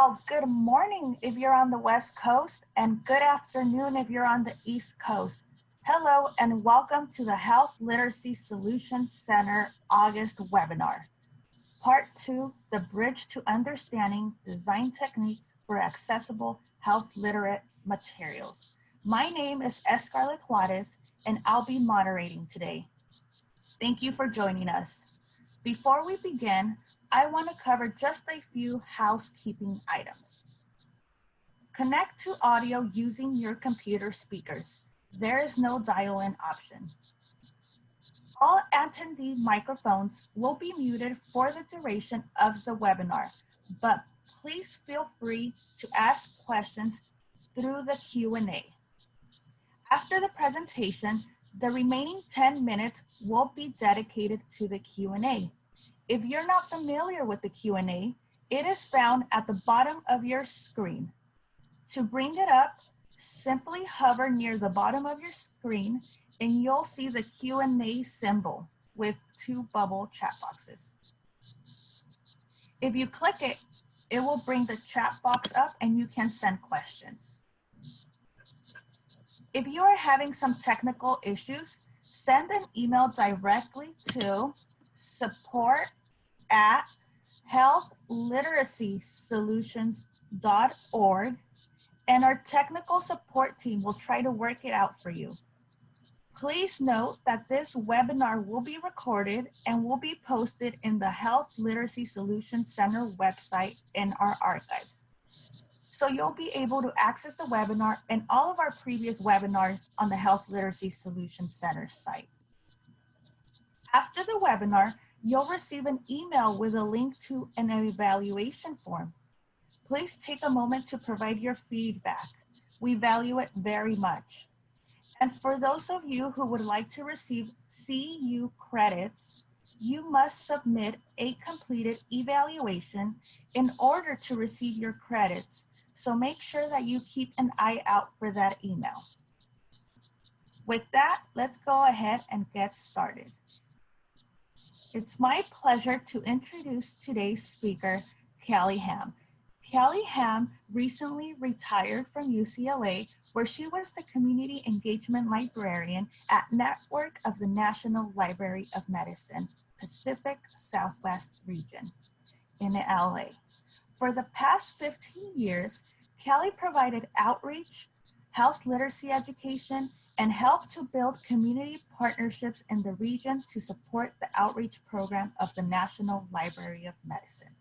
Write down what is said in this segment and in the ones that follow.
Well, good morning if you're on the West Coast, and good afternoon if you're on the East Coast. Hello, and welcome to the Health Literacy Solutions Center August webinar. Part 2, the Bridge to Understanding Design Techniques for Accessible Health Literate Materials. My name is Scarlett Juarez, and I'll be moderating today. Thank you for joining us. Before we begin, I want to cover just a few housekeeping items. Connect to audio using your computer speakers. There is no dial-in option. All attendee microphones will be muted for the duration of the webinar, but please feel free to ask questions through the Q&A. After the presentation, the remaining 10 minutes will be dedicated to the Q&A. If you're not familiar with the Q&A, it is found at the bottom of your screen. To bring it up, simply hover near the bottom of your screen and you'll see the Q&A symbol with 2 bubble chat boxes. If you click it, it will bring the chat box up and you can send questions. If you are having some technical issues, send an email directly to support@healthliteracysolutions.org, and our technical support team will try to work it out for you. Please note that this webinar will be recorded and will be posted in the Health Literacy Solutions Center website in our archives. So you'll be able to access the webinar and all of our previous webinars on the Health Literacy Solutions Center site. After the webinar, you'll receive an email with a link to an evaluation form. Please take a moment to provide your feedback. We value it very much. And for those of you who would like to receive CU credits, you must submit a completed evaluation in order to receive your credits. So make sure that you keep an eye out for that email. With that, let's go ahead and get started. It's my pleasure to introduce today's speaker, Callie Ham. Callie Ham recently retired from UCLA, where she was the Community Engagement Librarian at Network of the National Library of Medicine, Pacific Southwest region in LA. For the past 15 years, Callie provided outreach, health literacy education, and helped to build community partnerships in the region to support the outreach program of the National Library of Medicine.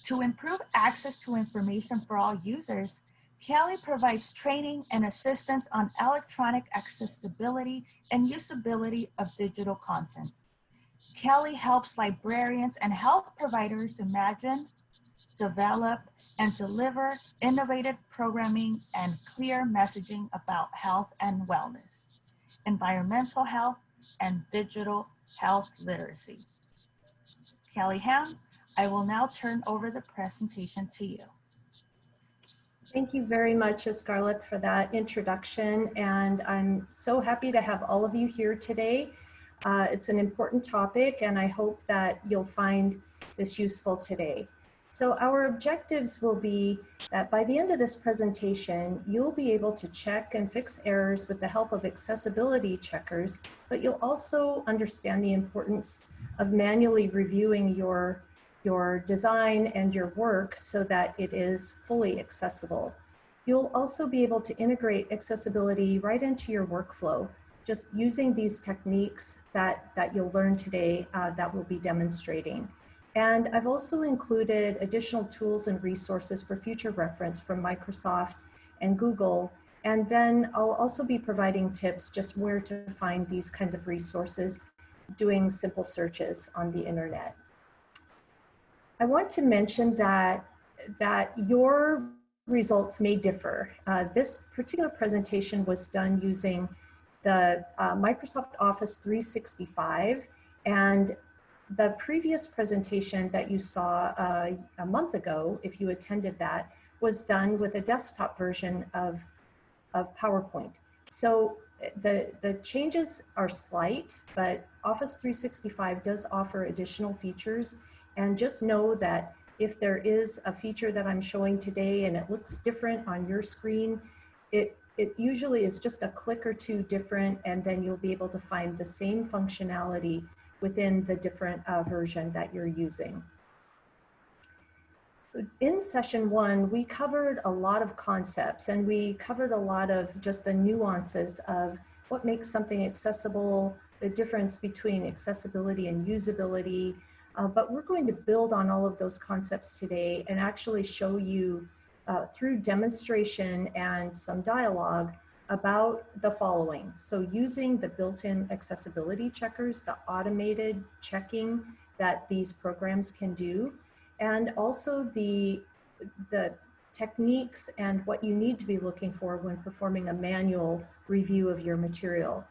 To improve access to information for all users, Callie provides training and assistance on electronic accessibility and usability of digital content. Callie helps librarians and health providers imagine, develop, and deliver innovative programming and clear messaging about health and wellness, environmental health, and digital health literacy. Callie Ham, I will now turn over the presentation to you. Thank you very much, Scarlett, for that introduction, and I'm so happy to have all of you here today. It's an important topic, and I hope that you'll find this useful today. So our objectives will be that by the end of this presentation, you'll be able to check and fix errors with the help of accessibility checkers, but you'll also understand the importance of manually reviewing your design and your work so that it is fully accessible. You'll also be able to integrate accessibility right into your workflow, just using these techniques that you'll learn today that we'll be demonstrating. And I've also included additional tools and resources for future reference from Microsoft and Google. And then I'll also be providing tips just where to find these kinds of resources, doing simple searches on the internet. I want to mention that your results may differ. This particular presentation was done using the Microsoft Office 365, and the previous presentation that you saw a month ago, if you attended that, was done with a desktop version of PowerPoint. So the changes are slight, but Office 365 does offer additional features, and just know that If there is a feature that I'm showing today and it looks different on your screen, it usually is just a click or two different, and then you'll be able to find the same functionality within the different version that you're using. In session one, we covered a lot of concepts, and we covered a lot of just the nuances of what makes something accessible, the difference between accessibility and usability. But we're going to build on all of those concepts today and actually show you through demonstration and some dialogue about the following. So using the built-in accessibility checkers, the automated checking that these programs can do, and also the techniques and what you need to be looking for when performing a manual review of your material.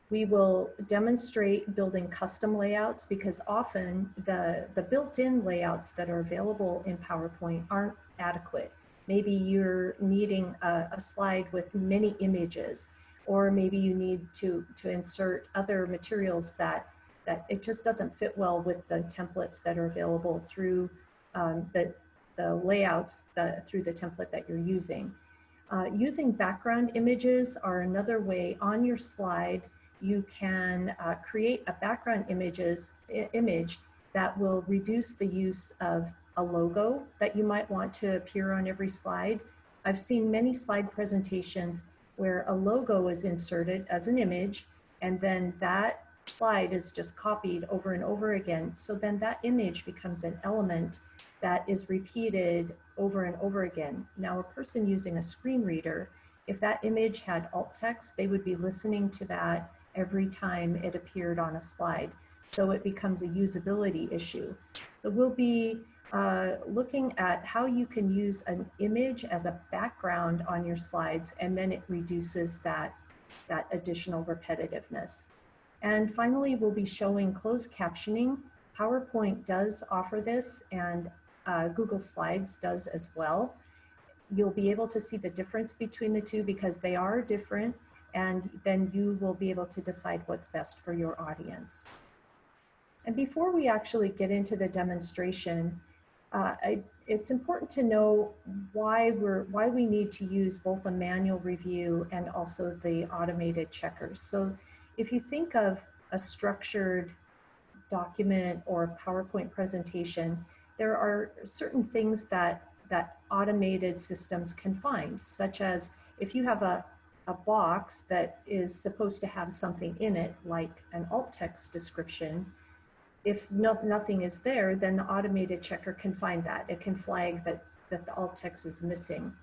We will demonstrate building custom layouts, because often the built-in layouts that are available in PowerPoint aren't adequate. Maybe you're needing a slide with many images, or maybe you need to insert other materials that it just doesn't fit well with the templates that are available through the layouts through the template that you're using. Using background images are another way. On your slide, you can create a background image that will reduce the use of a logo that you might want to appear on every slide. I've seen many slide presentations where a logo is inserted as an image, and then that slide is just copied over and over again. So then that image becomes an element that is repeated over and over again. Now, a person using a screen reader, if that image had alt text, they would be listening to that every time it appeared on a slide. So it becomes a usability issue. So we'll be looking at how you can use an image as a background on your slides, and then it reduces that additional repetitiveness. And finally, we'll be showing closed captioning. PowerPoint does offer this, and Google Slides does as well. You'll be able to see the difference between the two because they are different, and then you will be able to decide what's best for your audience. And before we actually get into the demonstration, it's important to know why we need to use both a manual review and also the automated checkers. So if you think of a structured document or PowerPoint presentation, there are certain things that automated systems can find, such as if you have a box that is supposed to have something in it, like an alt text description. If nothing is there, then the automated checker can find that. It can flag that the alt text is missing.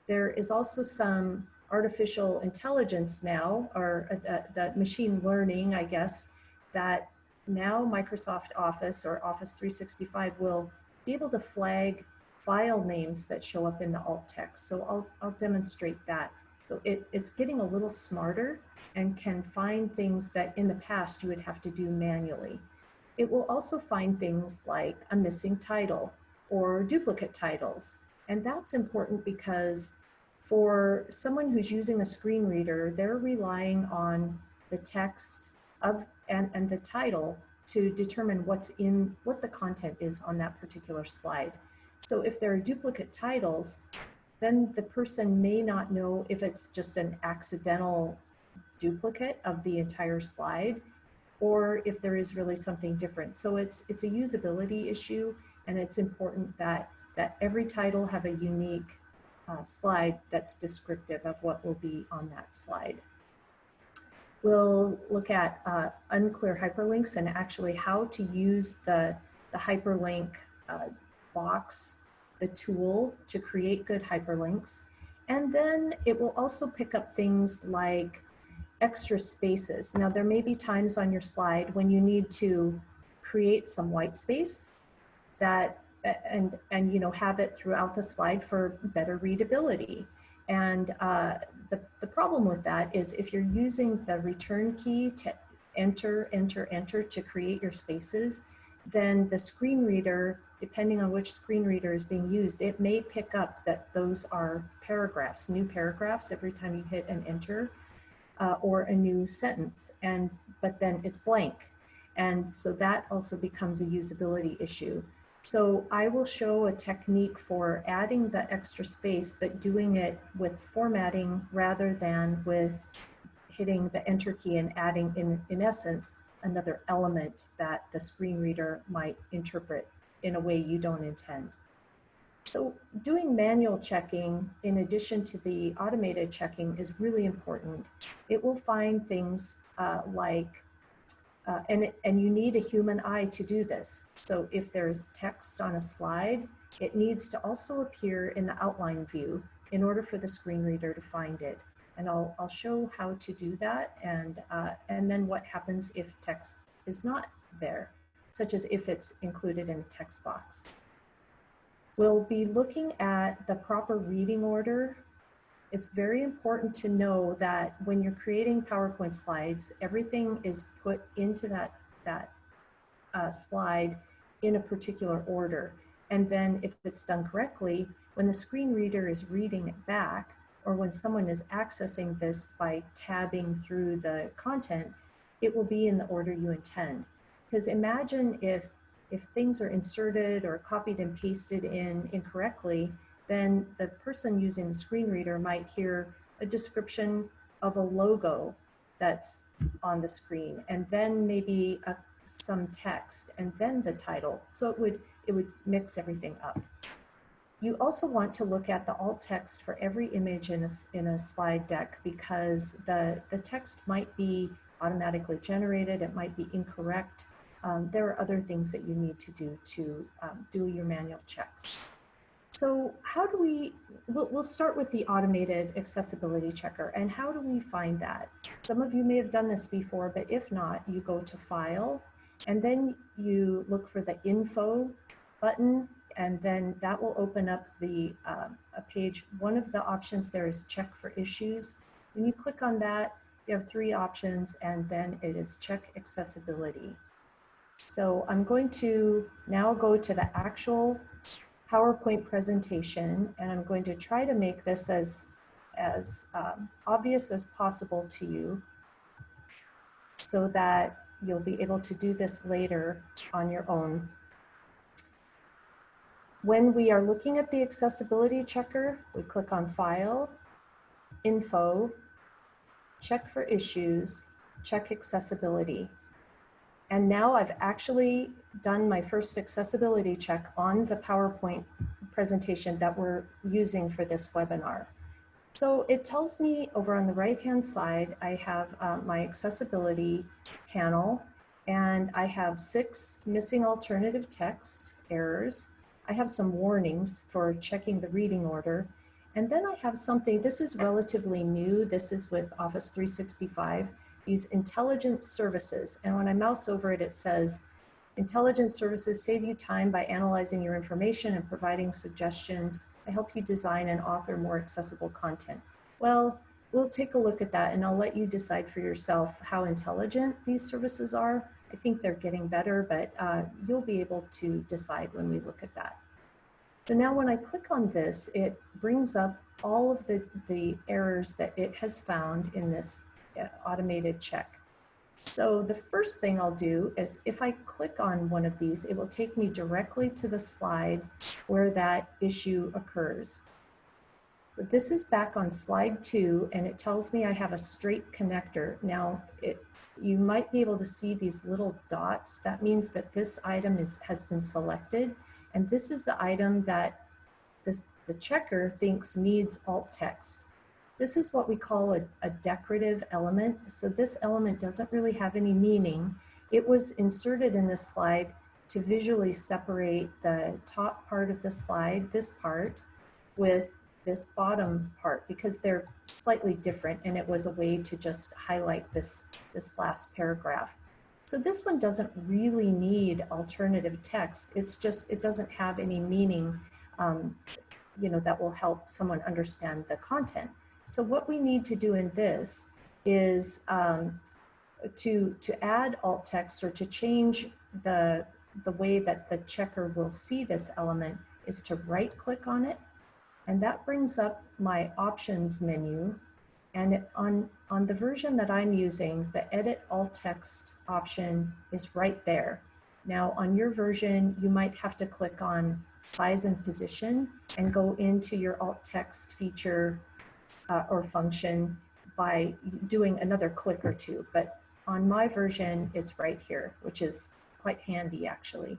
There is also some artificial intelligence now, or the machine learning, I guess, that now Microsoft Office or Office 365 will be able to flag file names that show up in the alt text. So I'll demonstrate that. So it's getting a little smarter and can find things that in the past you would have to do manually. It will also find things like a missing title or duplicate titles. And that's important because for someone who's using a screen reader, they're relying on the text and the title to determine what the content is on that particular slide. So if there are duplicate titles, then the person may not know if it's just an accidental duplicate of the entire slide, or if there is really something different. So it's a usability issue, and it's important that every title have a unique slide that's descriptive of what will be on that slide. We'll look at unclear hyperlinks and actually how to use the hyperlink box, the tool to create good hyperlinks. And then it will also pick up things like extra spaces. Now, there may be times on your slide when you need to create some white space that and have it throughout the slide for better readability. And the problem with that is if you're using the return key to enter to create your spaces, then the screen reader, depending on which screen reader is being used, it may pick up that those are paragraphs, new paragraphs every time you hit an enter, or a new sentence, but then it's blank. And so that also becomes a usability issue. So I will show a technique for adding the extra space, but doing it with formatting rather than with hitting the enter key and adding in essence, another element that the screen reader might interpret in a way you don't intend. So doing manual checking in addition to the automated checking is really important. It will find things and you need a human eye to do this. So if there's text on a slide, it needs to also appear in the outline view in order for the screen reader to find it. And I'll show how to do that and then what happens if text is not there, such as if it's included in a text box. We'll be looking at the proper reading order. It's very important to know that when you're creating PowerPoint slides, everything is put into that slide in a particular order. And then if it's done correctly, when the screen reader is reading it back, or when someone is accessing this by tabbing through the content, it will be in the order you intend. Because imagine if things are inserted or copied and pasted in incorrectly, then the person using the screen reader might hear a description of a logo that's on the screen, and then maybe some text, and then the title. So it would mix everything up. You also want to look at the alt text for every image in a slide deck, because the text might be automatically generated, it might be incorrect. There are other things that you need to do your manual checks. So how do we'll start with the automated accessibility checker. And how do we find that? Some of you may have done this before, but if not, you go to File, and then you look for the Info button, and then that will open up a page. One of the options there is Check for Issues. When you click on that, you have 3 options, and then it is Check Accessibility. So I'm going to now go to the actual PowerPoint presentation, and I'm going to try to make this as obvious as possible to you so that you'll be able to do this later on your own. When we are looking at the accessibility checker, we click on File, Info, Check for Issues, Check Accessibility. And now I've actually done my first accessibility check on the PowerPoint presentation that we're using for this webinar. So it tells me over on the right-hand side, I have my accessibility panel, and I have 6 missing alternative text errors. I have some warnings for checking the reading order. And then I have something, this is relatively new. This is with Office 365. These intelligent services. And when I mouse over it, it says, intelligent services save you time by analyzing your information and providing suggestions. I help you design and author more accessible content. Well, we'll take a look at that, and I'll let you decide for yourself how intelligent these services are. I think they're getting better, but you'll be able to decide when we look at that. So now when I click on this, it brings up all of the errors that it has found in this automated check. So the first thing I'll do is if I click on one of these, it will take me directly to the slide where that issue occurs. So this is back on slide 2, and it tells me I have a straight connector. Now, you might be able to see these little dots. That means that this item has been selected, and this is the item that the checker thinks needs alt text. This is what we call a decorative element. So this element doesn't really have any meaning. It was inserted in this slide to visually separate the top part of the slide, this part, with this bottom part, because they're slightly different, and it was a way to just highlight this last paragraph. So this one doesn't really need alternative text. It's just, it doesn't have any meaning, that will help someone understand the content. So what we need to do in this is to add alt text, or to change the way that the checker will see this element, is to right click on it, and that brings up my options menu. And on the version that I'm using, the edit alt text option is right there. Now on your version, you might have to click on size and position and go into your alt text feature or function by doing another click or two. But on my version, it's right here, which is quite handy actually.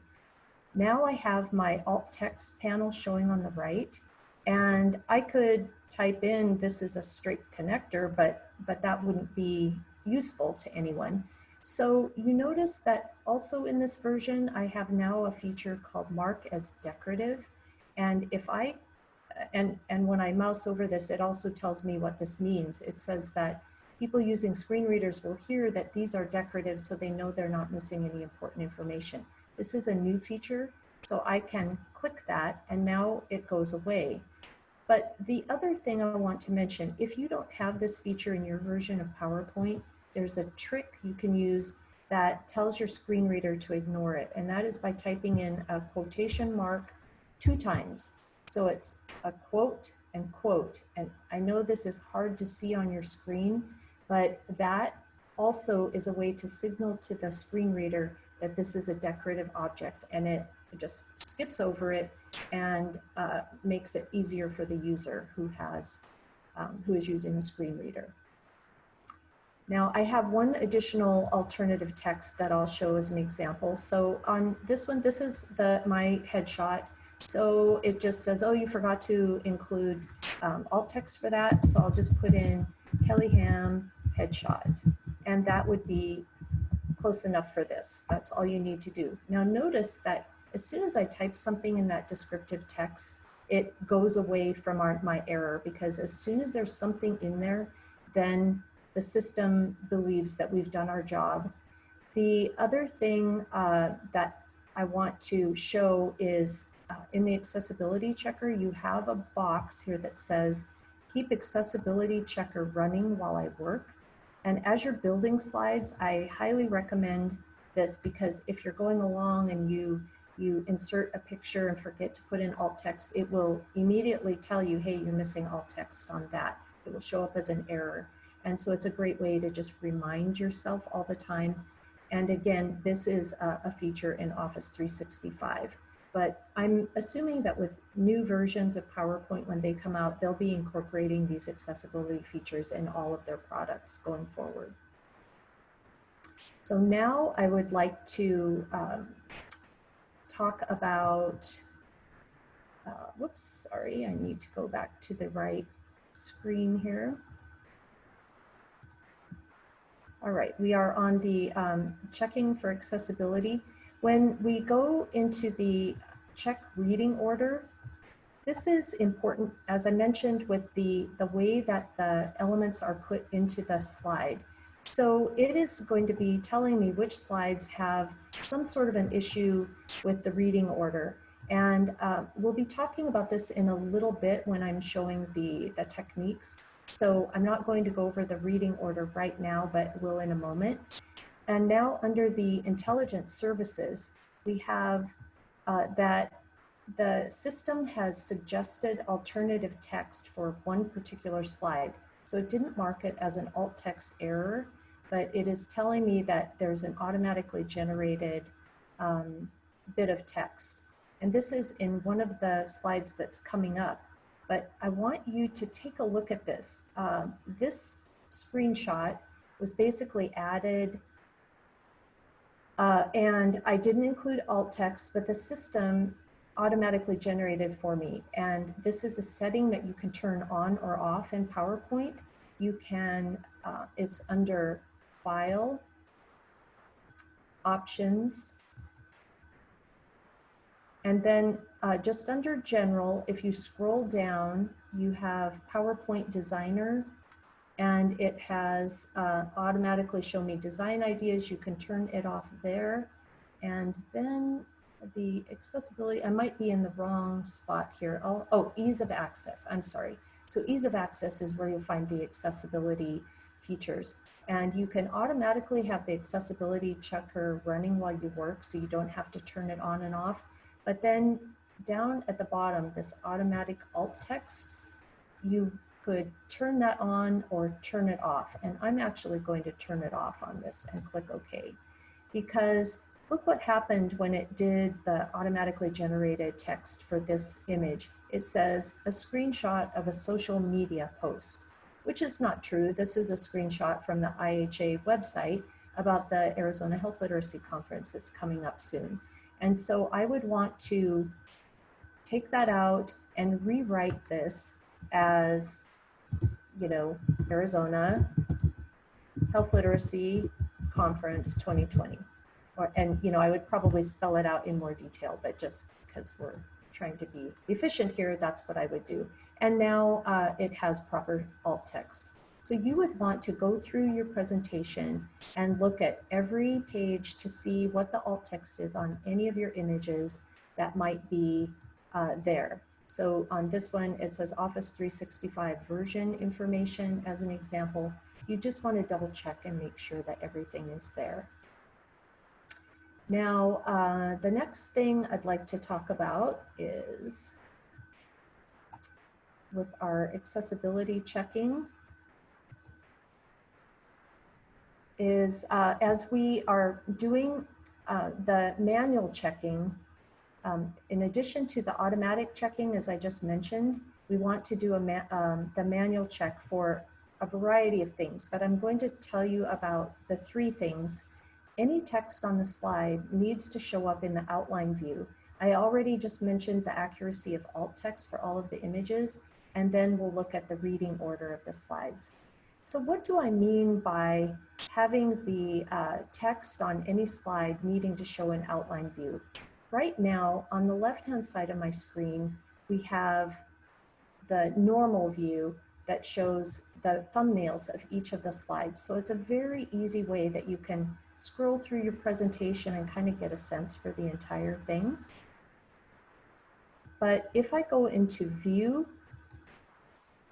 Now I have my alt text panel showing on the right, and I could type in, this is a straight connector, but that wouldn't be useful to anyone. So you notice that also in this version, I have now a feature called mark as decorative. And if I, and when I mouse over this, it also tells me what this means. It says that people using screen readers will hear that these are decorative so they know they're not missing any important information. This is a new feature, so I can click that and now it goes away. But the other thing I want to mention, if you don't have this feature in your version of PowerPoint, there's a trick you can use that tells your screen reader to ignore it. And that is by typing in a quotation mark 2 times. So it's a quote and quote. And I know this is hard to see on your screen, but that also is a way to signal to the screen reader that this is a decorative object, and it just skips over it and makes it easier for the user who is using a screen reader. Now I have one additional alternative text that I'll show as an example. So on this one, this is my headshot. So it just says, oh, you forgot to include alt text for that. So I'll just put in Kelly Ham headshot, and that would be close enough for this. That's all you need to do. Now notice that as soon as I type something in that descriptive text, it goes away from my error, because as soon as there's something in there, then the system believes that we've done our job. The other thing that I want to show is in the accessibility checker, you have a box here that says, keep accessibility checker running while I work. And as you're building slides, I highly recommend this, because if you're going along and you insert a picture and forget to put in alt text, it will immediately tell you, hey, you're missing alt text on that. It will show up as an error. And so it's a great way to just remind yourself all the time. And again, this is a feature in Office 365. But I'm assuming that with new versions of PowerPoint, when they come out, they'll be incorporating these accessibility features in all of their products going forward. So now I would like to talk about, whoops, sorry, I need to go back to the right screen here. All right, we are on the checking for accessibility. When we go into the check reading order, this is important, as I mentioned, with the way that the elements are put into the slide. So it is going to be telling me which slides have some sort of an issue with the reading order. And we'll be talking about this in a little bit when I'm showing the techniques. So I'm not going to go over the reading order right now, but will in a moment. And now under the intelligent services, we have that the system has suggested alternative text for one particular slide. So it didn't mark it as an alt text error, but it is telling me that there's an automatically generated bit of text. And this is in one of the slides that's coming up. But I want you to take a look at this. This screenshot was basically added, and I didn't include alt text, but the system automatically generated for me. And this is a setting that you can turn on or off in PowerPoint. You can, it's under File, Options, and then just under General, if you scroll down, you have PowerPoint Designer, and it has automatically show me design ideas. You can turn it off there. And then the accessibility, I might be in the wrong spot here. Oh, ease of access, I'm sorry. So ease of access is where you'll find the accessibility features. And you can automatically have the accessibility checker running while you work, so you don't have to turn it on and off. But then down at the bottom, this automatic alt text, you could turn that on or turn it off. And I'm actually going to turn it off on this and click OK. Because look what happened when it did the automatically generated text for this image. It says a screenshot of a social media post, which is not true. This is a screenshot from the IHA website about the Arizona Health Literacy Conference that's coming up soon. And so I would want to take that out and rewrite this as, you know, Arizona Health Literacy Conference 2020. And you know, I would probably spell it out in more detail, but just because we're trying to be efficient here, that's what I would do. And now it has proper alt text. So you would want to go through your presentation and look at every page to see what the alt text is on any of your images that might be there. So on this one, it says Office 365 version information as an example. You just want to double check and make sure that everything is there. Now, the next thing I'd like to talk about is with our accessibility checking is as we are doing the manual checking, in addition to the automatic checking, as I just mentioned, we want to do the manual check for a variety of things, but I'm going to tell you about the 3 things. Any text on the slide needs to show up in the outline view. I already just mentioned the accuracy of alt text for all of the images, and then we'll look at the reading order of the slides. So what do I mean by having the text on any slide needing to show an outline view? Right now, on the left-hand side of my screen, we have the normal view that shows the thumbnails of each of the slides. So it's a very easy way that you can scroll through your presentation and kind of get a sense for the entire thing. But if I go into view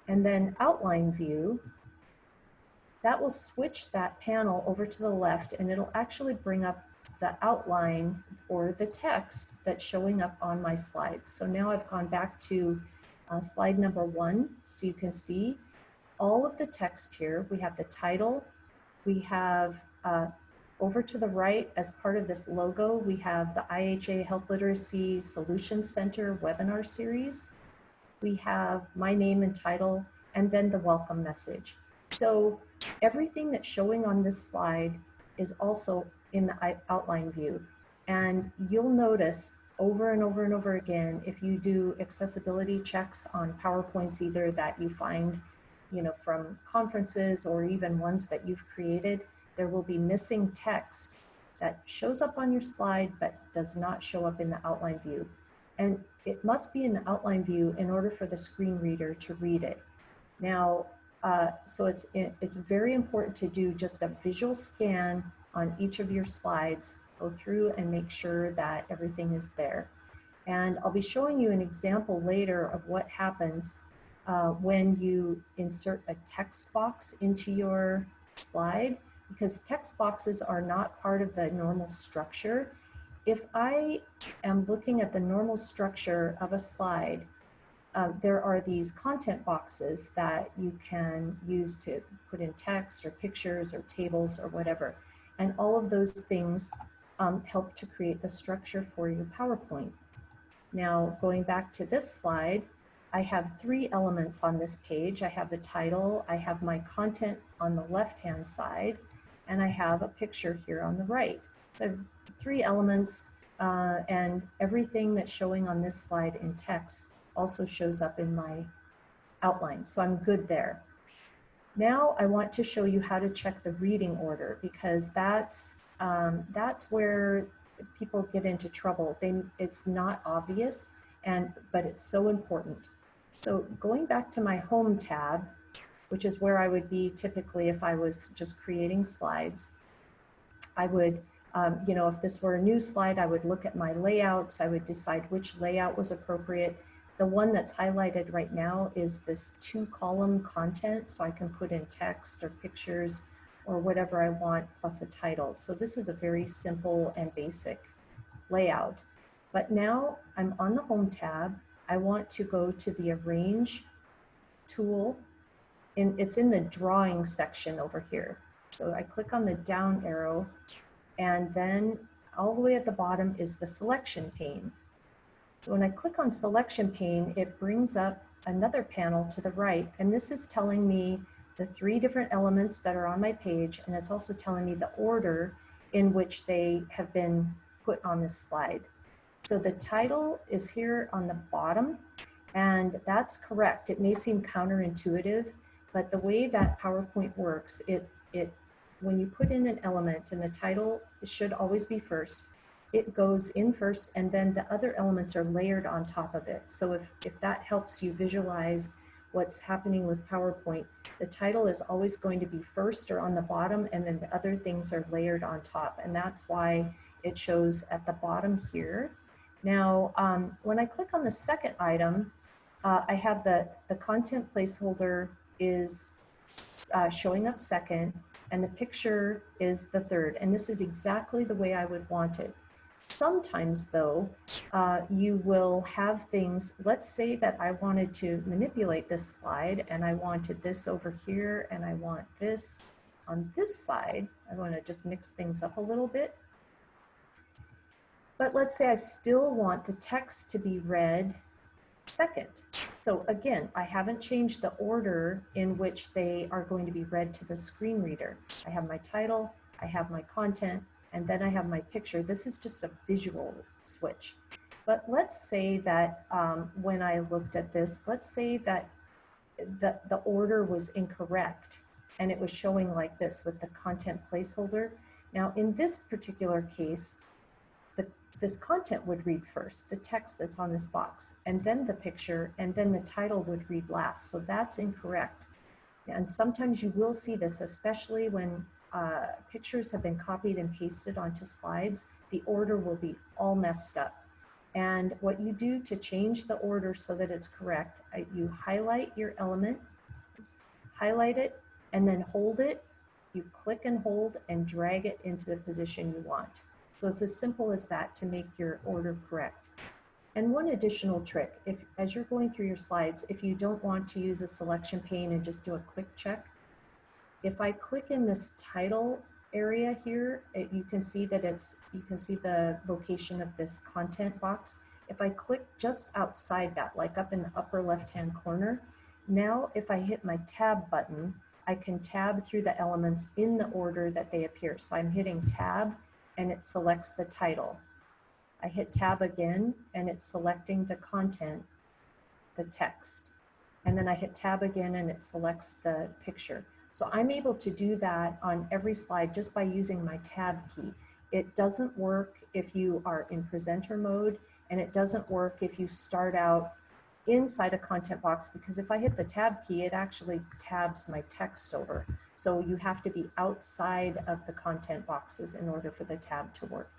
and then outline view, that will switch that panel over to the left, and it'll actually bring up the outline or the text that's showing up on my slides. So now I've gone back to slide number 1, so you can see all of the text here. We have the title, we have over to the right as part of this logo, we have the IHA Health Literacy Solutions Center webinar series. We have my name and title, and then the welcome message. So everything that's showing on this slide is also in the outline view. And you'll notice over and over and over again, if you do accessibility checks on PowerPoints, either that you find, you know, from conferences or even ones that you've created, there will be missing text that shows up on your slide but does not show up in the outline view. And it must be in the outline view in order for the screen reader to read it. Now, so it's very important to do just a visual scan on each of your slides, go through and make sure that everything is there. And I'll be showing you an example later of what happens when you insert a text box into your slide, because text boxes are not part of the normal structure. If I am looking at the normal structure of a slide, there are these content boxes that you can use to put in text or pictures or tables or whatever. And all of those things help to create the structure for your PowerPoint. Now, going back to this slide, I have 3 elements on this page. I have the title, I have my content on the left-hand side, and I have a picture here on the right. So I have 3 elements, and everything that's showing on this slide in text also shows up in my outline. So I'm good there. Now I want to show you how to check the reading order, because that's where people get into trouble. It's not obvious, but it's so important. So going back to my home tab, which is where I would be typically if I was just creating slides, I would, you know, if this were a new slide, I would look at my layouts. I would decide which layout was appropriate. The one that's highlighted right now is this 2-column content, so I can put in text or pictures or whatever I want, plus a title. So this is a very simple and basic layout. But now I'm on the Home tab. I want to go to the Arrange tool, and it's in the Drawing section over here. So I click on the down arrow, and then all the way at the bottom is the selection pane. So when I click on selection pane, it brings up another panel to the right, and this is telling me the 3 different elements that are on my page, and it's also telling me the order in which they have been put on this slide. So the title is here on the bottom, and that's correct. It may seem counterintuitive, but the way that PowerPoint works, when you put in an element and the title should always be first, it goes in first and then the other elements are layered on top of it. So if that helps you visualize what's happening with PowerPoint, the title is always going to be first or on the bottom, and then the other things are layered on top. And that's why it shows at the bottom here. Now, when I click on the second item, I have the content placeholder is showing up second, and the picture is the third. And this is exactly the way I would want it. Sometimes though, you will have things, let's say that I wanted to manipulate this slide and I wanted this over here and I want this on this side. I want to just mix things up a little bit. But let's say I still want the text to be read second. So again, I haven't changed the order in which they are going to be read to the screen reader. I have my title, I have my content, and then I have my picture. This is just a visual switch. But let's say that when I looked at this, let's say that the order was incorrect and it was showing like this with the content placeholder. Now in this particular case, this content would read first, the text that's on this box, and then the picture, and then the title would read last. So that's incorrect. And sometimes you will see this, especially when pictures have been copied and pasted onto slides, the order will be all messed up. And what you do to change the order so that it's correct, you highlight your element, highlight it, and then hold it. You click and hold and drag it into the position you want. So it's as simple as that to make your order correct. And one additional trick, as you're going through your slides, if you don't want to use a selection pane and just do a quick check, if I click in this title area here, you can see that you can see the location of this content box. If I click just outside that, like up in the upper left-hand corner, now if I hit my tab button, I can tab through the elements in the order that they appear. So I'm hitting tab and it selects the title. I hit tab again and it's selecting the content, the text. And then I hit tab again and it selects the picture. So I'm able to do that on every slide just by using my tab key. It doesn't work if you are in presenter mode, and it doesn't work if you start out inside a content box, because if I hit the tab key, it actually tabs my text over. So you have to be outside of the content boxes in order for the tab to work.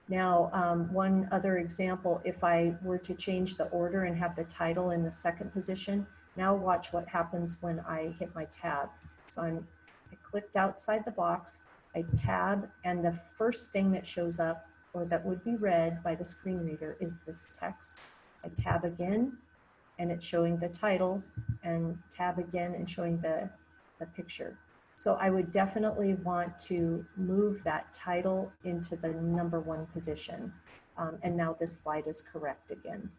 Now, one other example, if I were to change the order and have the title in the second position, now watch what happens when I hit my tab. So I clicked outside the box, I tab, and the first thing that shows up, or that would be read by the screen reader, is this text. I tab again, and it's showing the title, and tab again and showing the picture. So I would definitely want to move that title into the #1 position. And now this slide is correct again.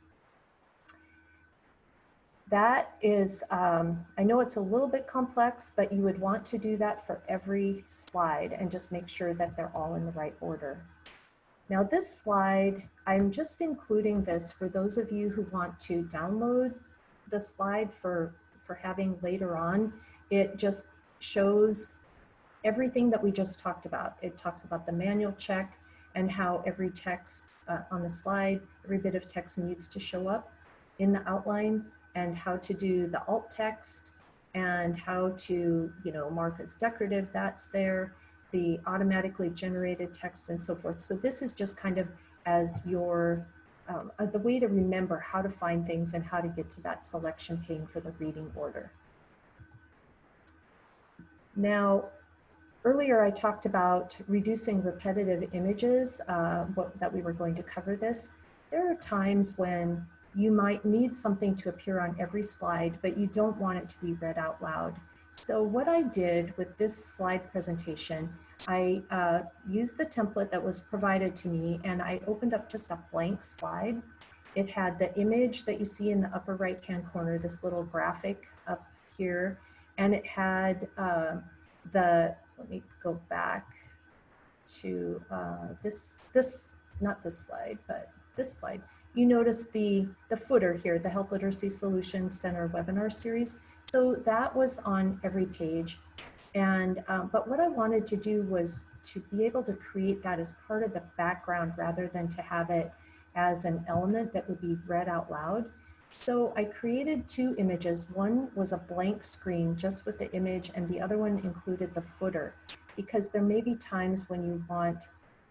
That is, I know it's a little bit complex, but you would want to do that for every slide and just make sure that they're all in the right order. Now this slide, I'm just including this for those of you who want to download the slide for having later on. It just shows everything that we just talked about. It talks about the manual check and how every text on the slide, every bit of text needs to show up in the outline, and how to do the alt text, and how to, mark as decorative, that's there, the automatically generated text, and so forth. So this is just kind of as your, the way to remember how to find things and how to get to that selection pane for the reading order. Now, earlier I talked about reducing repetitive images, that we were going to cover this. There are times when you might need something to appear on every slide, but you don't want it to be read out loud. So what I did with this slide presentation, I used the template that was provided to me, and I opened up just a blank slide. It had the image that you see in the upper right-hand corner, this little graphic up here, and it had let me go back to not this slide, but this slide. You notice the footer here, the Health Literacy Solutions Center webinar series. So that was on every page. And, but what I wanted to do was to be able to create that as part of the background rather than to have it as an element that would be read out loud. So I created two images. One was a blank screen just with the image, and the other one included the footer, because there may be times when you want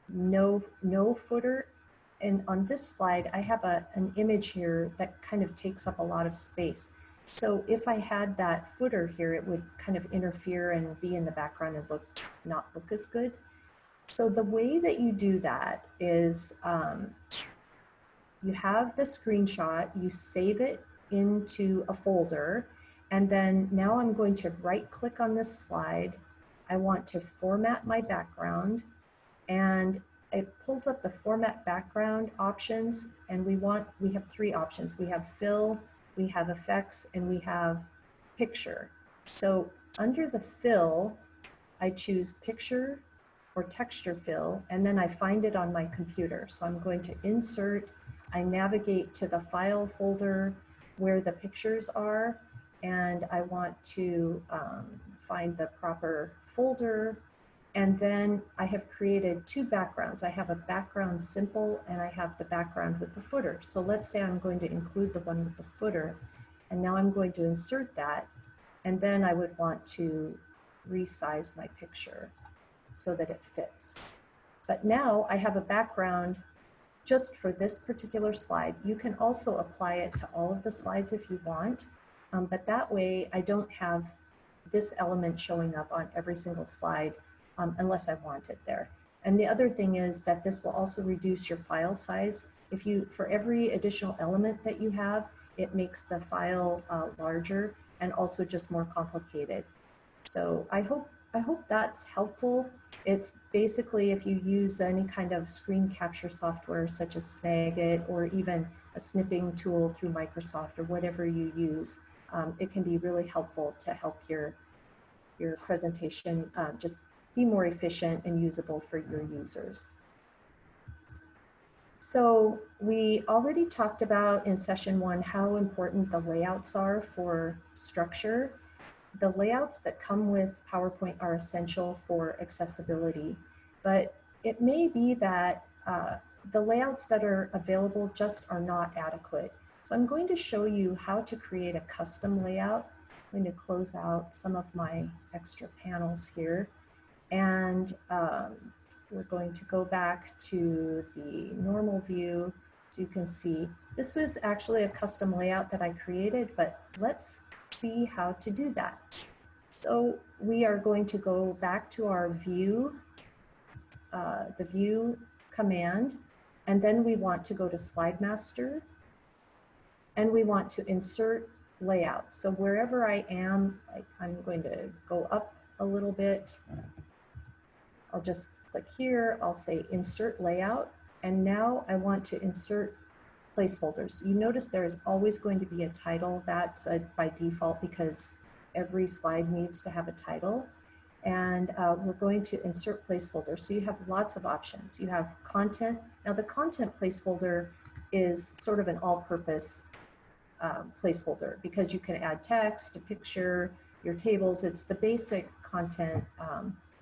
no footer. And on this slide, I have an image here that kind of takes up a lot of space. So if I had that footer here, it would kind of interfere and be in the background and not look as good. So the way that you do that is you have the screenshot, you save it into a folder, and then now I'm going to right click on this slide. I want to format my background, and it pulls up the format background options, and we have three options. We have fill, we have effects, and we have picture. So under the fill, I choose picture or texture fill, and then I find it on my computer. So I'm going to insert, I navigate to the file folder where the pictures are, and I want to find the proper folder. And then I have created two backgrounds. I have a background simple, and I have the background with the footer. So let's say I'm going to include the one with the footer, and now I'm going to insert that. And then I would want to resize my picture so that it fits. But now I have a background just for this particular slide. You can also apply it to all of the slides if you want, but that way I don't have this element showing up on every single slide unless I want it there. And the other thing is that this will also reduce your file size. For every additional element that you have, it makes the file larger and also just more complicated. So I hope that's helpful. It's basically, if you use any kind of screen capture software such as Snagit, or even a snipping tool through Microsoft or whatever you use, it can be really helpful to help your presentation just be more efficient and usable for your users. So we already talked about in session 1 how important the layouts are for structure. The layouts that come with PowerPoint are essential for accessibility, but it may be that the layouts that are available just are not adequate. So I'm going to show you how to create a custom layout. I'm going to close out some of my extra panels here, and we're going to go back to the normal view. So you can see this was actually a custom layout that I created, but let's see how to do that. So we are going to go back to our view, the view command, and then we want to go to slide master, and we want to insert layout. So wherever I am, I'm going to go up a little bit. I'll just click here, I'll say insert layout, and now I want to insert placeholders. You notice there is always going to be a title. That's by default, because every slide needs to have a title. And we're going to insert placeholders. So you have lots of options. You have content. Now the content placeholder is sort of an all-purpose placeholder, because you can add text, a picture, your tables. It's the basic content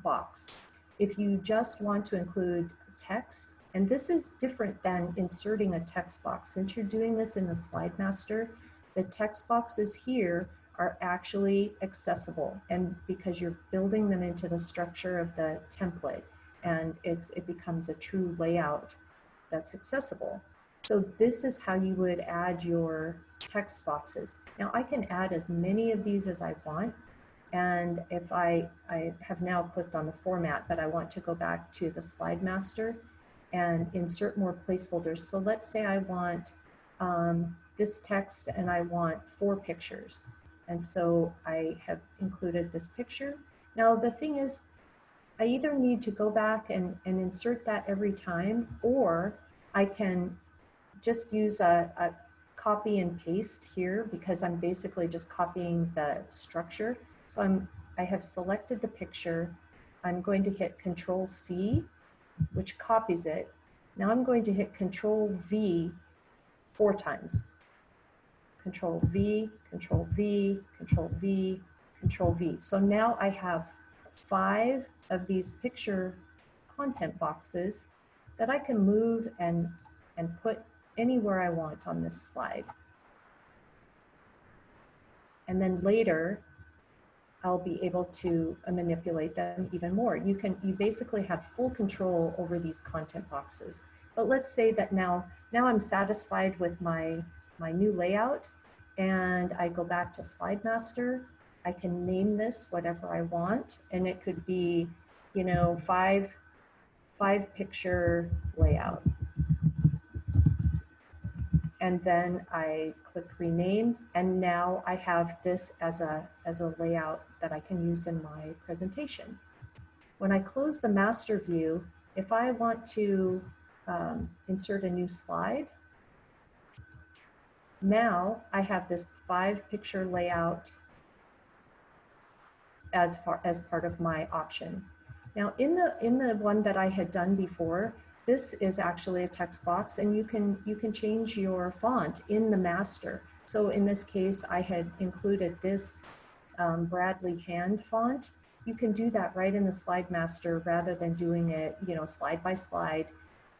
box. If you just want to include text, and this is different than inserting a text box. Since you're doing this in the slide master, the text boxes here are actually accessible, and because you're building them into the structure of the template, and it becomes a true layout that's accessible. So this is how you would add your text boxes. Now I can add as many of these as I want. And if I have now clicked on the format, but I want to go back to the slide master and insert more placeholders. So let's say I want this text and I want 4 pictures. And so I have included this picture. Now the thing is, I either need to go back and insert that every time, or I can just use a copy and paste here because I'm basically just copying the structure. So I have selected the picture. I'm going to hit Control C, which copies it. Now I'm going to hit Control V 4 times. Control V, Control V, Control V, Control V. So now I have 5 of these picture content boxes that I can move and put anywhere I want on this slide. And then later, I'll be able to manipulate them even more. You basically have full control over these content boxes. But let's say that now I'm satisfied with my new layout, and I go back to Slide Master. I can name this whatever I want, and it could be, you know, five picture layout. And then I click rename, and now I have this as a layout that I can use in my presentation. When I close the master view, if I want to insert a new slide, now I have this 5 picture layout as part of my option. Now in the one that I had done before, this is actually a text box, and you can change your font in the master. So in this case, I had included this Bradley hand font. You can do that right in the slide master rather than doing it, you know, slide by slide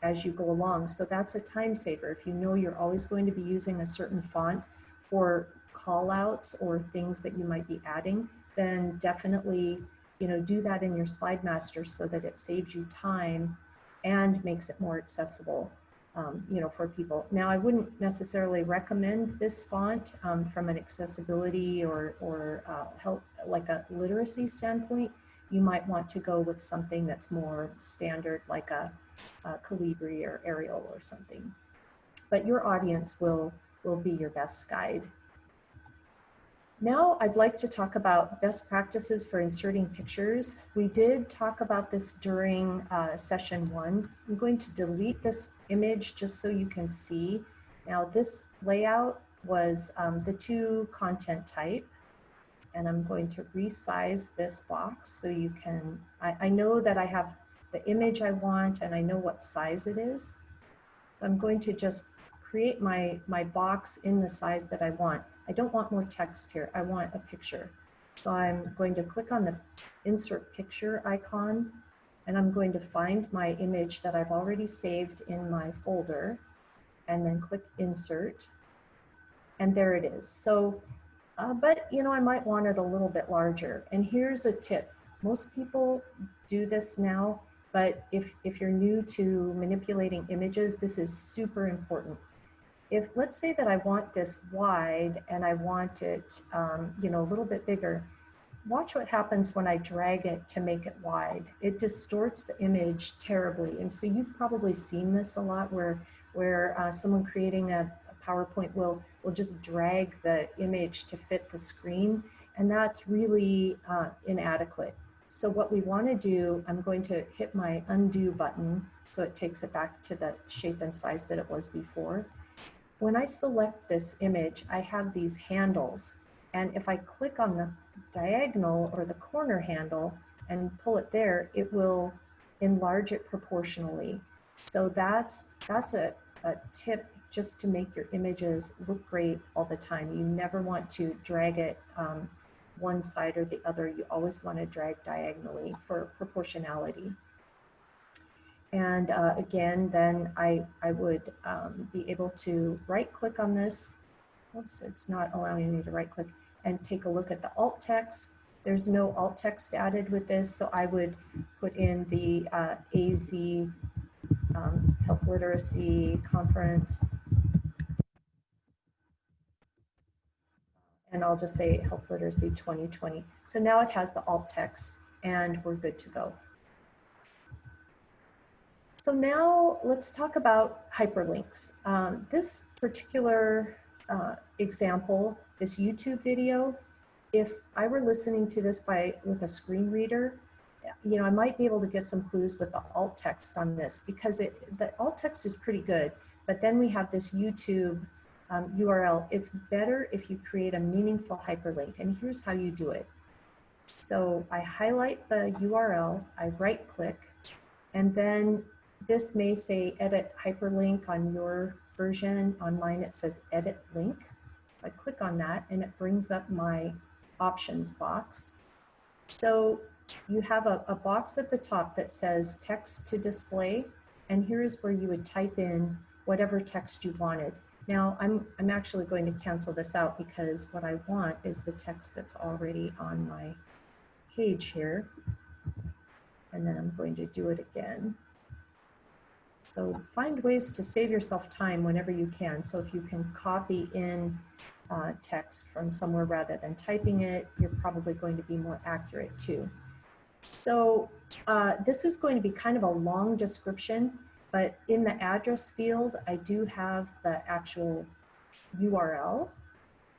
as you go along. So that's a time saver. If you know you're always going to be using a certain font for call outs or things that you might be adding, then definitely, you know, do that in your slide master so that it saves you time and makes it more accessible, you know, for people. Now, I wouldn't necessarily recommend this font from an accessibility or help, like a literacy standpoint. You might want to go with something that's more standard, like a Calibri or Arial or something. But your audience will be your best guide. Now I'd like to talk about best practices for inserting pictures. We did talk about this during session 1. I'm going to delete this image just so you can see. Now this layout was the 2 content type, and I'm going to resize this box so you can, I know that I have the image I want and I know what size it is. So I'm going to just create my box in the size that I want. I don't want more text here. I want a picture. So I'm going to click on the insert picture icon, and I'm going to find my image that I've already saved in my folder, and then click insert. And there it is. So, but you know, I might want it a little bit larger. And here's a tip. Most people do this now, but if you're new to manipulating images, this is super important. If let's say that I want this wide and I want it, you know, a little bit bigger, watch what happens when I drag it to make it wide. It distorts the image terribly. And so you've probably seen this a lot where someone creating a PowerPoint will just drag the image to fit the screen. And that's really inadequate. So what we want to do, I'm going to hit my undo button so it takes it back to the shape and size that it was before. When I select this image, I have these handles, and if I click on the diagonal or the corner handle and pull it there, it will enlarge it proportionally. So that's a tip just to make your images look great all the time. You never want to drag it one side or the other. You always want to drag diagonally for proportionality. And again, then I would be able to right click on this. Oops, it's not allowing me to right click, and take a look at the alt text. There's no alt text added with this, so I would put in the AZ Health Literacy Conference. And I'll just say Health Literacy 2020. So now it has the alt text, and we're good to go. So now let's talk about hyperlinks. This particular example, this YouTube video, if I were listening to this with a screen reader you know, I might be able to get some clues with the alt text on this, because the alt text is pretty good, but then we have this YouTube URL. It's better if you create a meaningful hyperlink, and here's how you do it. So I highlight the URL, I right click, and then this may say edit hyperlink on your version. On mine it says edit link. I click on that and it brings up my options box. So you have a box at the top that says text to display, and here's where you would type in whatever text you wanted. Now I'm actually going to cancel this out, because what I want is the text that's already on my page here. And then I'm going to do it again. So find ways to save yourself time whenever you can. So if you can copy in text from somewhere rather than typing it, you're probably going to be more accurate too. So this is going to be kind of a long description, but in the address field, I do have the actual URL,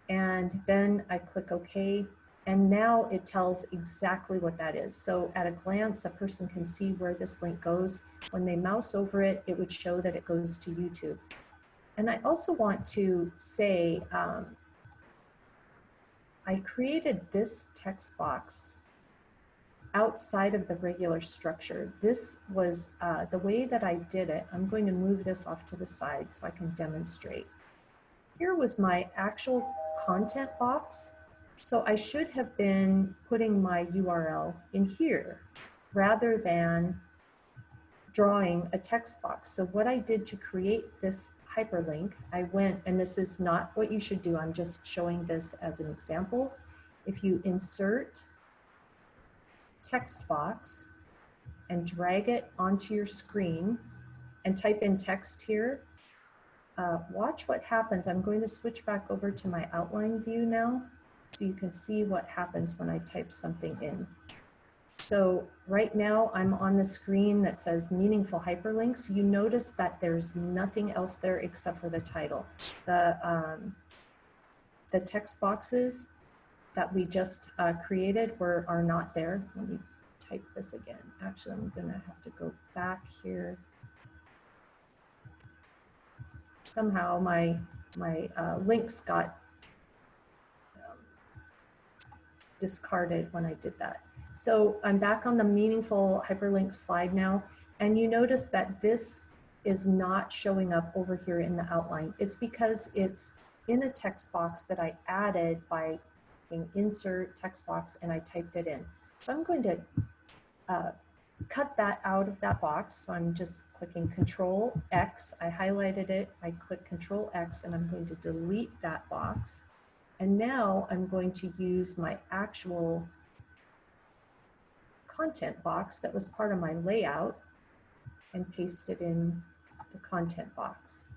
and then I click OK. And now it tells exactly what that is. So at a glance, a person can see where this link goes. When they mouse over it, it would show that it goes to YouTube. And I also want to say, I created this text box outside of the regular structure. This was the way that I did it. I'm going to move this off to the side so I can demonstrate. Here was my actual content box. So I should have been putting my URL in here rather than drawing a text box. So what I did to create this hyperlink, I went, and this is not what you should do, I'm just showing this as an example. If you insert text box and drag it onto your screen and type in text here, watch what happens. I'm going to switch back over to my outline view now, so you can see what happens when I type something in. So right now I'm on the screen that says meaningful hyperlinks. You notice that there's nothing else there except for the title. The text boxes that we just created are not there. Let me type this again. Actually, I'm gonna have to go back here. Somehow my links got discarded when I did that. So I'm back on the meaningful hyperlink slide now, and you notice that this is not showing up over here in the outline. It's because it's in a text box that I added by hitting insert text box, and I typed it in. So I'm going to cut that out of that box. So I'm just clicking Control X. I highlighted it. I click Control X, and I'm going to delete that box. And now I'm going to use my actual content box that was part of my layout and paste it in the content box.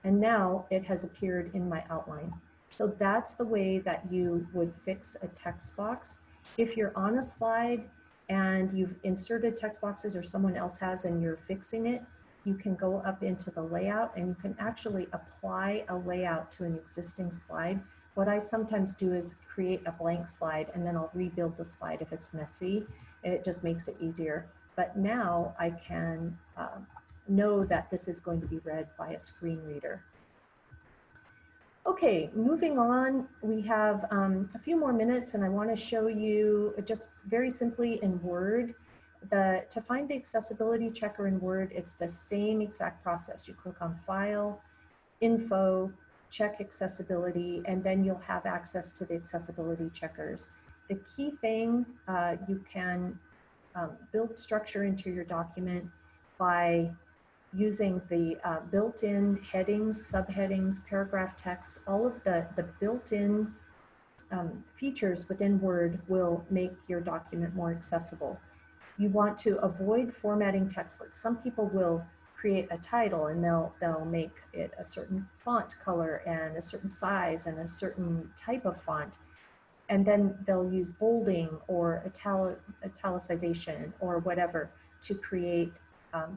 And now it has appeared in my outline. So that's the way that you would fix a text box. If you're on a slide and you've inserted text boxes, or someone else has, and you're fixing it, you can go up into the layout and you can actually apply a layout to an existing slide. What I sometimes do is create a blank slide, and then I'll rebuild the slide if it's messy. It just makes it easier. But now I can know that this is going to be read by a screen reader. Okay, moving on, we have a few more minutes, and I want to show you just very simply in Word. To find the accessibility checker in Word, it's the same exact process. You click on File, Info, check accessibility, and then you'll have access to the accessibility checkers. The key thing, you can build structure into your document by using the built-in headings, subheadings, paragraph text. All of the built-in features within Word will make your document more accessible. You want to avoid formatting text. Like some people will create a title and they'll make it a certain font color and a certain size and a certain type of font, and then they'll use bolding or italicization or whatever to create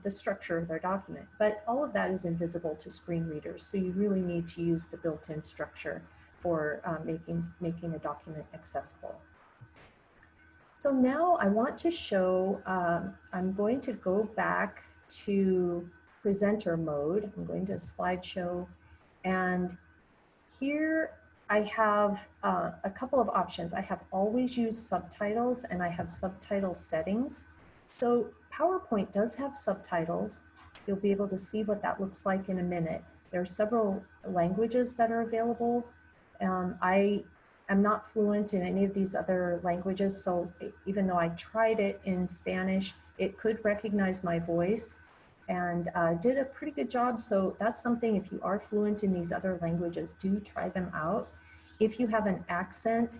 the structure of their document. But all of that is invisible to screen readers, so you really need to use the built-in structure for making a document accessible. So now I want to show, I'm going to go back to presenter mode. I'm going to slideshow, and here I have a couple of options. I have always use subtitles and I have subtitle settings. So PowerPoint does have subtitles. You'll be able to see what that looks like in a minute. There are several languages that are available. I am not fluent in any of these other languages, so even though I tried it in Spanish, it could recognize my voice and did a pretty good job. So that's something, if you are fluent in these other languages, do try them out. If you have an accent,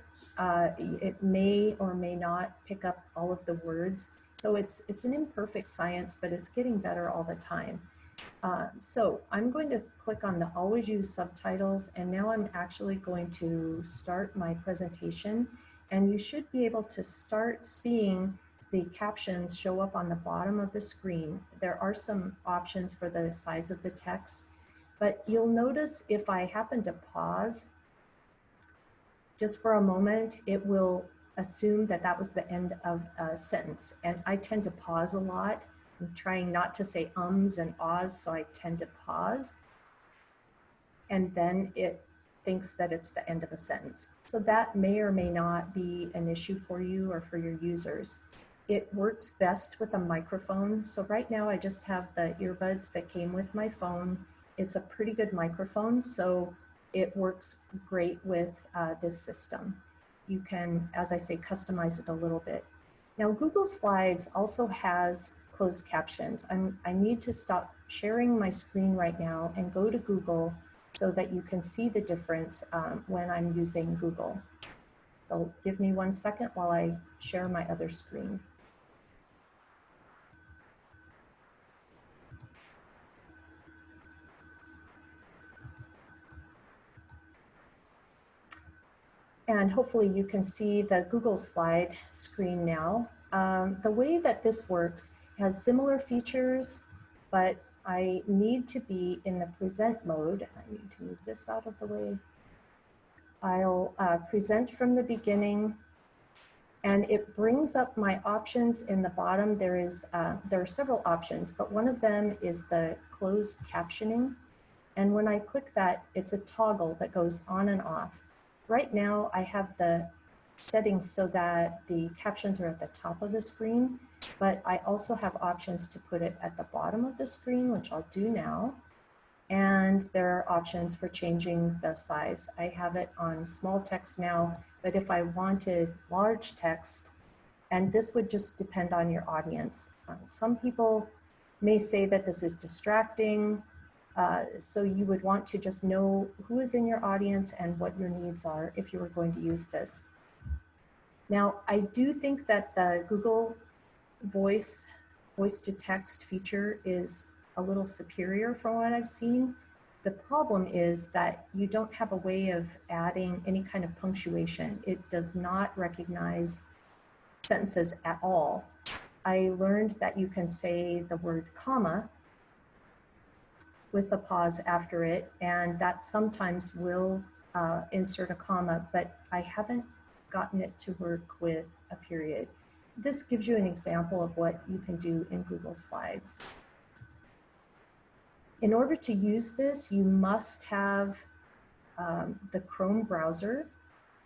it may or may not pick up all of the words. So it's an imperfect science, but it's getting better all the time. So I'm going to click on the always use subtitles, and now I'm actually going to start my presentation, and you should be able to start seeing the captions show up on the bottom of the screen. There are some options for the size of the text, but you'll notice if I happen to pause just for a moment, it will assume that that was the end of a sentence. And I tend to pause a lot. I'm trying not to say ums and ahs, so I tend to pause. And then it thinks that it's the end of a sentence. So that may or may not be an issue for you or for your users. It works best with a microphone. So right now I just have the earbuds that came with my phone. It's a pretty good microphone, so it works great with this system. You can, as I say, customize it a little bit. Now, Google Slides also has closed captions. I need to stop sharing my screen right now and go to Google so that you can see the difference when I'm using Google. So give me 1 second while I share my other screen. And hopefully you can see the Google Slide screen now. The way that this works has similar features, but I need to be in the present mode. I need to move this out of the way. I'll present from the beginning, and it brings up my options in the bottom. There are several options, but one of them is the closed captioning. And when I click that, it's a toggle that goes on and off. Right now, I have the settings so that the captions are at the top of the screen, but I also have options to put it at the bottom of the screen, which I'll do now. And there are options for changing the size. I have it on small text now, but if I wanted large text, and this would just depend on your audience. Some people may say that this is distracting, so you would want to just know who is in your audience and what your needs are if you were going to use this. Now, I do think that the Google voice to text feature is a little superior from what I've seen. The problem is that you don't have a way of adding any kind of punctuation. It does not recognize sentences at all. I learned that you can say the word comma with a pause after it, and that sometimes will insert a comma, but I haven't gotten it to work with a period. This gives you an example of what you can do in Google Slides. In order to use this, you must have the Chrome browser.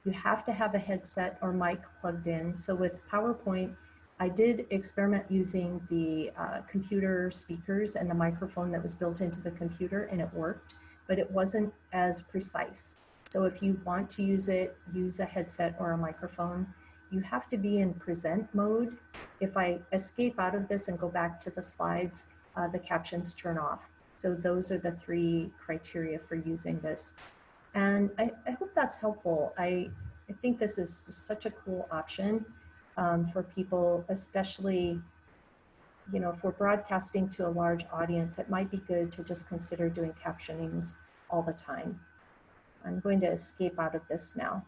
You have to have a headset or mic plugged in. So with PowerPoint, I did experiment using the computer speakers and the microphone that was built into the computer, and it worked, but it wasn't as precise. So if you want to use it, use a headset or a microphone. You have to be in present mode. If I escape out of this and go back to the slides, the captions turn off. So those are the 3 criteria for using this. And I hope that's helpful. I think this is just such a cool option for people, especially, you know, if we're broadcasting to a large audience, it might be good to just consider doing captionings all the time. I'm going to escape out of this now.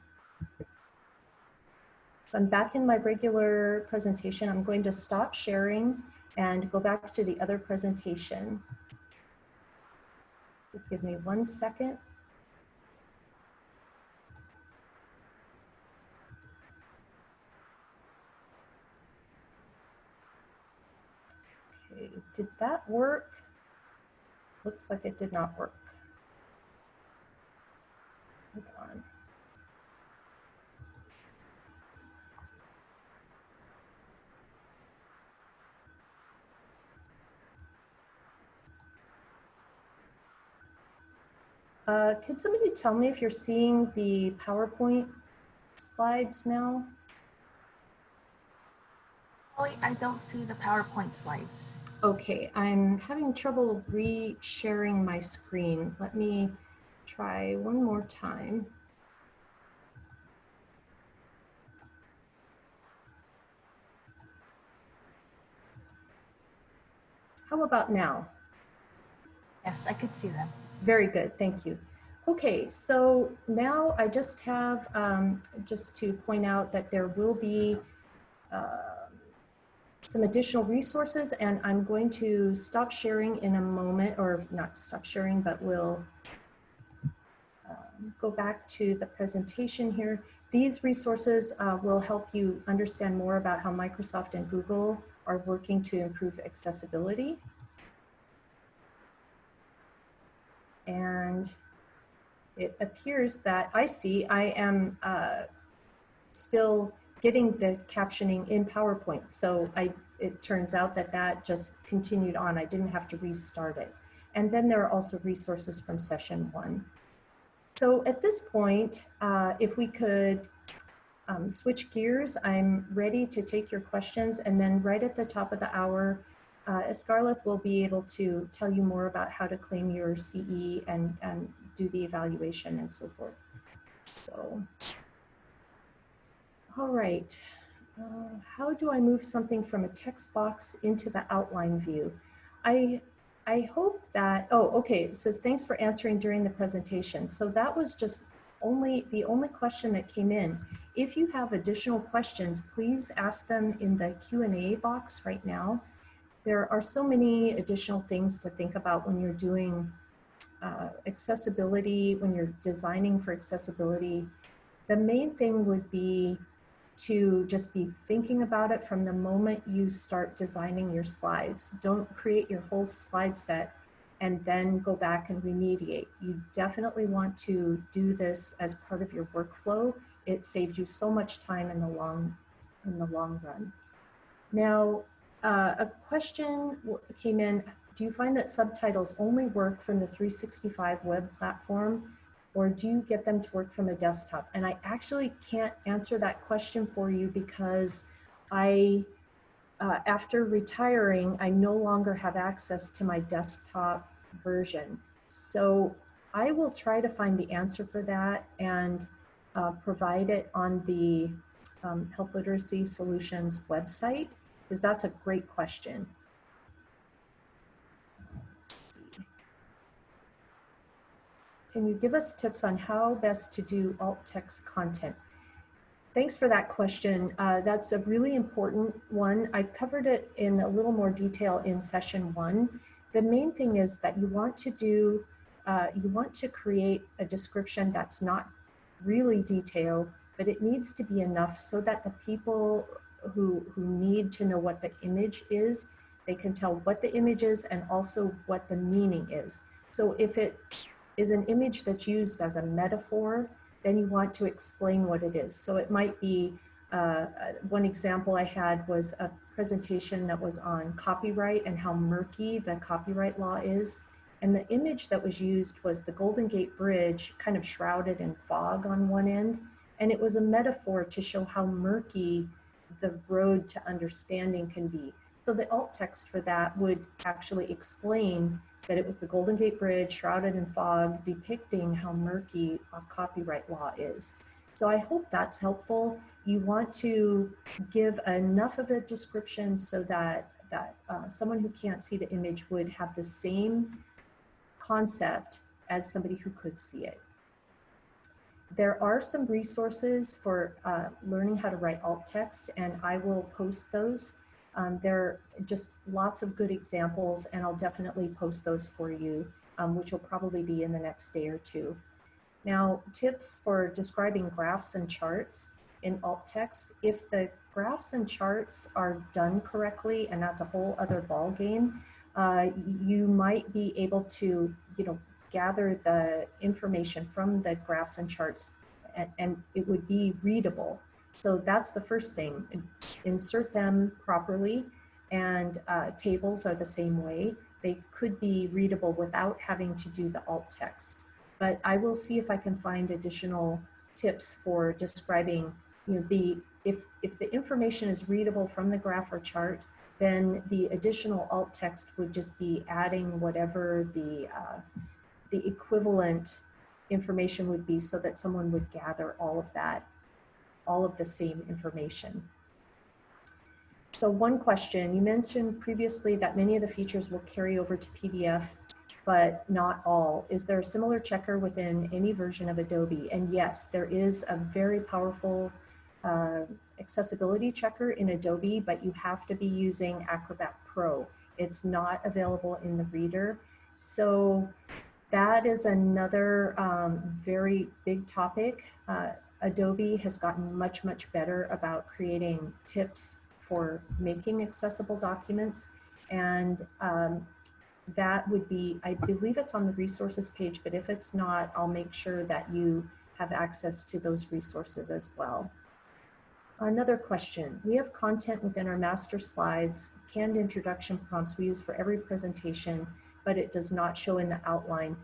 So I'm back in my regular presentation. I'm going to stop sharing and go back to the other presentation. Give me 1 second. Did that work? Looks like it did not work. Hold on. Could somebody tell me if you're seeing the PowerPoint slides now? Holly, I don't see the PowerPoint slides. Okay, I'm having trouble re-sharing my screen. Let me try one more time. How about now? Yes, I could see them. Very good, thank you. Okay, so now I just have, just to point out that there will be some additional resources, and I'm going to stop sharing in a moment, or not stop sharing, but we'll go back to the presentation here. These resources will help you understand more about how Microsoft and Google are working to improve accessibility. And it appears that I am still getting the captioning in PowerPoint. So it turns out that that just continued on. I didn't have to restart it. And then there are also resources from session 1. So at this point, if we could switch gears, I'm ready to take your questions. And then right at the top of the hour, Scarlett will be able to tell you more about how to claim your CE and do the evaluation and so forth. So, all right. How do I move something from a text box into the outline view? I hope that, oh, okay, it says, thanks for answering during the presentation. So that was just the only question that came in. If you have additional questions, please ask them in the Q&A box right now. There are so many additional things to think about when you're doing accessibility, when you're designing for accessibility. The main thing would be to just be thinking about it from the moment you start designing your slides. Don't create your whole slide set and then go back and remediate. You definitely want to do this as part of your workflow. It saves you so much time in the long run. Now, a question came in. Do you find that subtitles only work from the 365 web platform, or do you get them to work from a desktop? And I actually can't answer that question for you because after retiring, I no longer have access to my desktop version. So I will try to find the answer for that and provide it on the Health Literacy Solutions website, because that's a great question. Let's see. Can you give us tips on how best to do alt text content? Thanks for that question. That's a really important one. I covered it in a little more detail in session 1. The main thing is that you want to create a description that's not really detailed, but it needs to be enough so that the people who need to know what the image is, they can tell what the image is and also what the meaning is. So if it is an image that's used as a metaphor, then you want to explain what it is. So it might be, one example I had was a presentation that was on copyright and how murky the copyright law is. And the image that was used was the Golden Gate Bridge kind of shrouded in fog on one end. And it was a metaphor to show how murky the road to understanding can be. So the alt text for that would actually explain that it was the Golden Gate Bridge shrouded in fog, depicting how murky copyright law is. So I hope that's helpful. You want to give enough of a description so that someone who can't see the image would have the same concept as somebody who could see it. There are some resources for learning how to write alt text, and I will post those. There are just lots of good examples, and I'll definitely post those for you, which will probably be in the next day or two. Now, tips for describing graphs and charts in alt text. If the graphs and charts are done correctly, and that's a whole other ball game, you might be able to, gather the information from the graphs and charts, and it would be readable. So that's the first thing. Insert them properly, and tables are the same way. They could be readable without having to do the alt text. But I will see if I can find additional tips for describing, if the information is readable from the graph or chart, then the additional alt text would just be adding whatever the equivalent information would be, so that someone would gather all of that, all of the same information. So one question, you mentioned previously that many of the features will carry over to PDF, but not all. Is there a similar checker within any version of Adobe? And yes, there is a very powerful accessibility checker in Adobe, but you have to be using Acrobat Pro. It's not available in the Reader. So that is another very big topic. Adobe has gotten much, much better about creating tips for making accessible documents. And that would be, I believe it's on the resources page, but if it's not, I'll make sure that you have access to those resources as well. Another question, we have content within our master slides, canned introduction prompts we use for every presentation, but it does not show in the outline.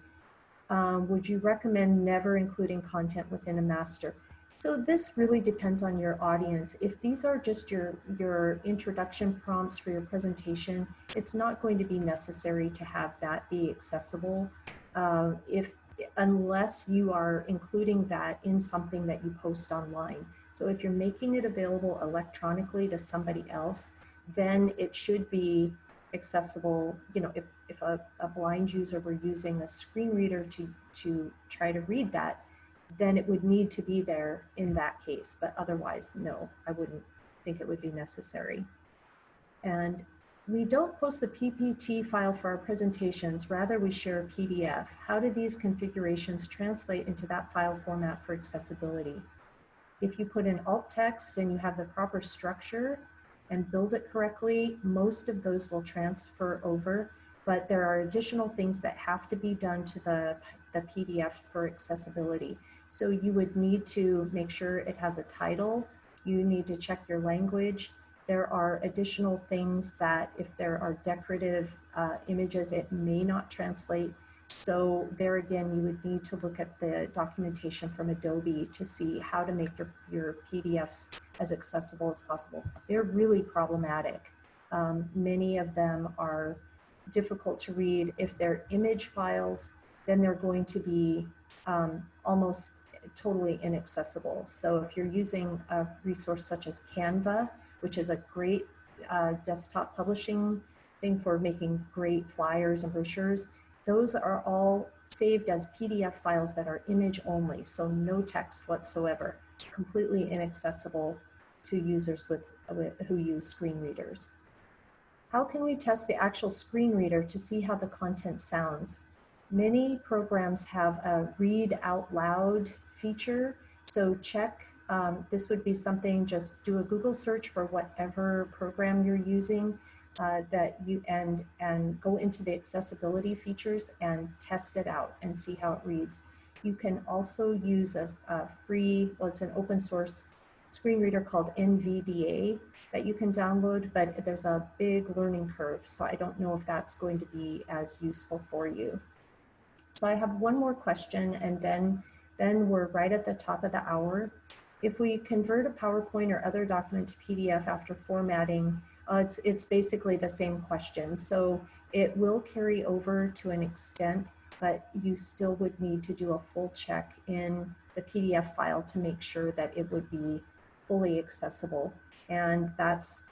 Would you recommend never including content within a master? So this really depends on your audience. If these are just your introduction prompts for your presentation, it's not going to be necessary to have that be accessible unless you are including that in something that you post online. So if you're making it available electronically to somebody else, then it should be accessible. If a blind user were using a screen reader to try to read that, then it would need to be there in that case. But otherwise, no, I wouldn't think it would be necessary. And we don't post the PPT file for our presentations, rather we share a PDF. How do these configurations translate into that file format for accessibility? If you put in alt text and you have the proper structure and build it correctly, most of those will transfer over, but there are additional things that have to be done to the PDF for accessibility. So you would need to make sure it has a title. You need to check your language. There are additional things that if there are decorative images, it may not translate. So there again, you would need to look at the documentation from Adobe to see how to make your PDFs as accessible as possible. They're really problematic. Many of them are difficult to read. If they're image files, then they're going to be almost totally inaccessible. So if you're using a resource such as Canva, which is a great desktop publishing thing for making great flyers and brochures, those are all saved as PDF files that are image only, so no text whatsoever, completely inaccessible to users who use screen readers. How can we test the actual screen reader to see how the content sounds? Many programs have a read out loud feature, so check. This would be something, just do a Google search for whatever program you're using and go into the accessibility features and test it out and see how it reads. You can also use a free, well, it's an open source screen reader called NVDA that you can download, but there's a big learning curve, so I don't know if that's going to be as useful for you. So I have one more question, and then we're right at the top of the hour. If we convert a PowerPoint or other document to PDF after formatting, it's basically the same question. So it will carry over to an extent, but you still would need to do a full check in the PDF file to make sure that it would be fully accessible. And that's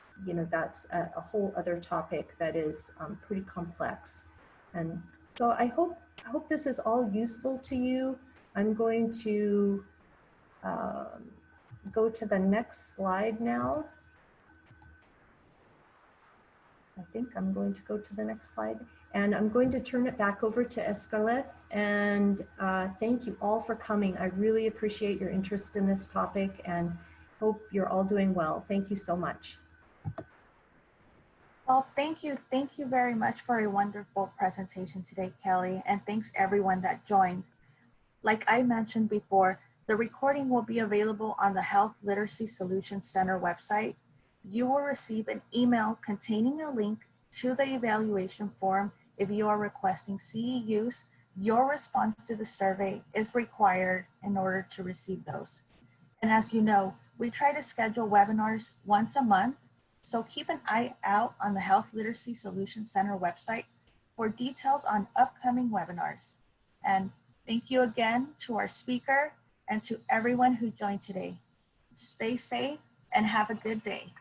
a whole other topic that is pretty complex. And so I hope this is all useful to you. I'm going to go to the next slide now. I think I'm going to go to the next slide, and I'm going to turn it back over to Escarleth. And thank you all for coming. I really appreciate your interest in this topic and hope you're all doing well. Thank you so much. Well, thank you. Thank you very much for a wonderful presentation today, Kelly. And thanks everyone that joined. Like I mentioned before, the recording will be available on the Health Literacy Solutions Center website. You will receive an email containing a link to the evaluation form if you are requesting CEUs. Your response to the survey is required in order to receive those. And as you know, we try to schedule webinars once a month, so keep an eye out on the Health Literacy Solutions Center website for details on upcoming webinars. And thank you again to our speaker and to everyone who joined today. Stay safe and have a good day.